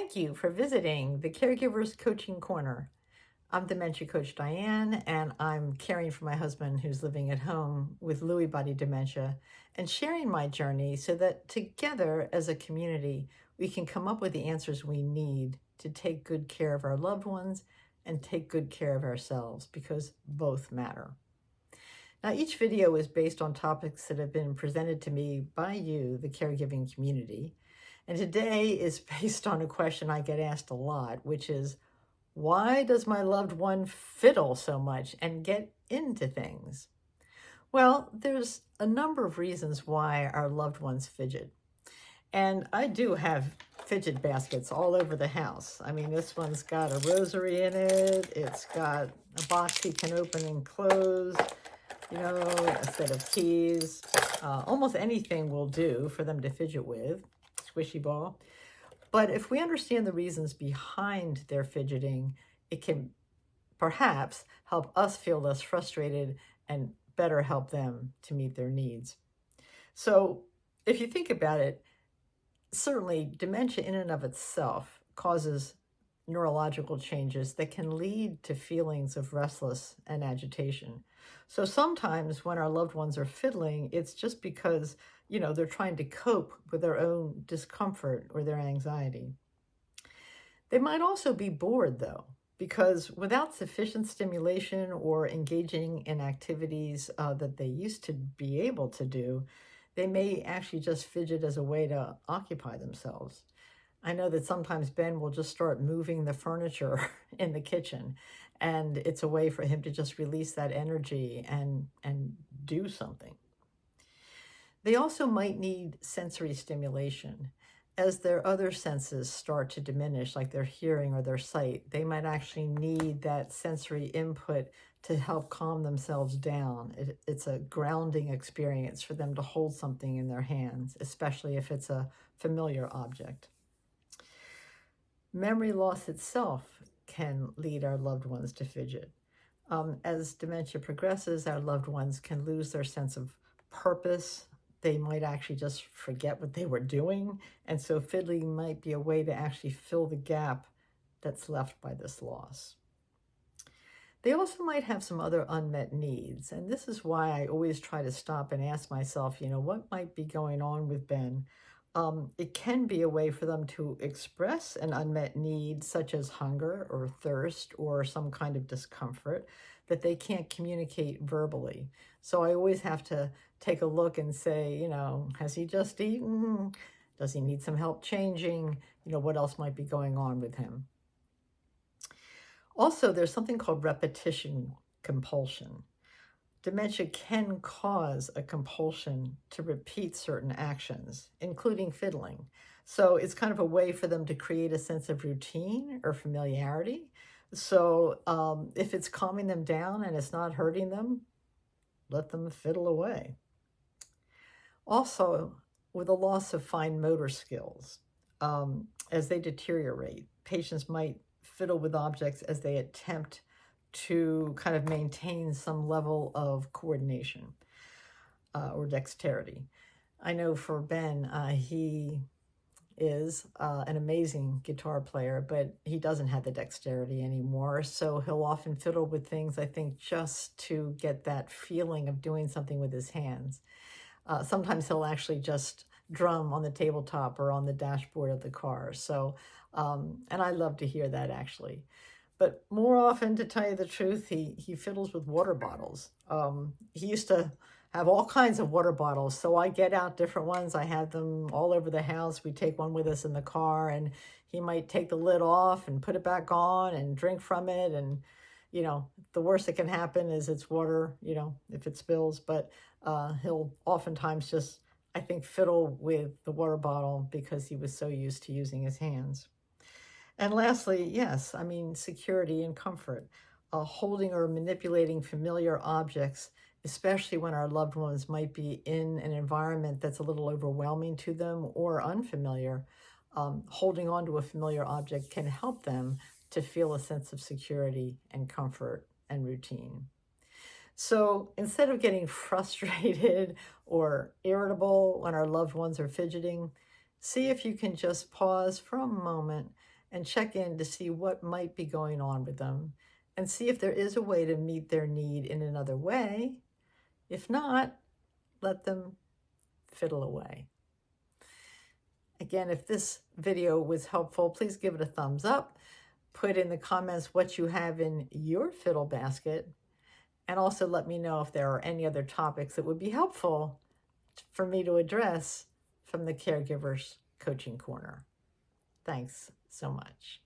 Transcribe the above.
Thank you for visiting the Caregivers Coaching Corner. I'm dementia coach Diane, and I'm caring for my husband who's living at home with Lewy Body Dementia and sharing my journey so that together as a community, we can come up with the answers we need to take good care of our loved ones and take good care of ourselves because both matter. Now, each video is based on topics that have been presented to me by you, the caregiving community. And today is based on a question I get asked a lot, which is, why does my loved one fiddle so much and get into things? Well, there's a number of reasons why our loved ones fidget. And I do have fidget baskets all over the house. I mean, this one's got a rosary in it. It's got a box he can open and close, a set of keys. Almost anything will do for them to fidget with. Squishy ball. But if we understand the reasons behind their fidgeting, it can perhaps help us feel less frustrated and better help them to meet their needs. So if you think about it, certainly dementia in and of itself causes neurological changes that can lead to feelings of restlessness and agitation. So sometimes when our loved ones are fiddling, it's just because they're trying to cope with their own discomfort or their anxiety. They might also be bored, though, because without sufficient stimulation or engaging in activities that they used to be able to do, they may actually just fidget as a way to occupy themselves. I know that sometimes Ben will just start moving the furniture in the kitchen, and it's a way for him to just release that energy and do something. They also might need sensory stimulation. As their other senses start to diminish, like their hearing or their sight, they might actually need that sensory input to help calm themselves down. It's a grounding experience for them to hold something in their hands, especially if it's a familiar object. Memory loss itself can lead our loved ones to fidget. As dementia progresses, our loved ones can lose their sense of purpose. They might actually just forget what they were doing. And so fiddling might be a way to actually fill the gap that's left by this loss. They also might have some other unmet needs. And this is why I always try to stop and ask myself, what might be going on with Ben? It can be a way for them to express an unmet need, such as hunger or thirst or some kind of discomfort that they can't communicate verbally. So I always have to take a look and say, has he just eaten? Does he need some help changing? What else might be going on with him? Also, there's something called repetition compulsion. Dementia can cause a compulsion to repeat certain actions, including fiddling. So it's kind of a way for them to create a sense of routine or familiarity. So if it's calming them down and it's not hurting them, let them fiddle away. Also, with a loss of fine motor skills, as they deteriorate, patients might fiddle with objects as they attempt to kind of maintain some level of coordination or dexterity. I know for Ben, he is an amazing guitar player, but he doesn't have the dexterity anymore. So he'll often fiddle with things, I think, just to get that feeling of doing something with his hands. Sometimes he'll actually just drum on the tabletop or on the dashboard of the car. So, and I love to hear that actually. But more often, to tell you the truth, he fiddles with water bottles. He used to have all kinds of water bottles, so I get out different ones. I have them all over the house. We take one with us in the car, and he might take the lid off and put it back on and drink from it. And, the worst that can happen is it's water, if it spills. But he'll oftentimes just, I think, fiddle with the water bottle because he was so used to using his hands. And lastly, yes, security and comfort. Holding or manipulating familiar objects, especially when our loved ones might be in an environment that's a little overwhelming to them or unfamiliar, holding on to a familiar object can help them to feel a sense of security and comfort and routine. So instead of getting frustrated or irritable when our loved ones are fidgeting, see if you can just pause for a moment and check in to see what might be going on with them and see if there is a way to meet their need in another way. If not, let them fiddle away. Again, if this video was helpful, please give it a thumbs up. Put in the comments what you have in your fiddle basket, and also let me know if there are any other topics that would be helpful for me to address from the Caregivers Coaching Corner. Thanks so much.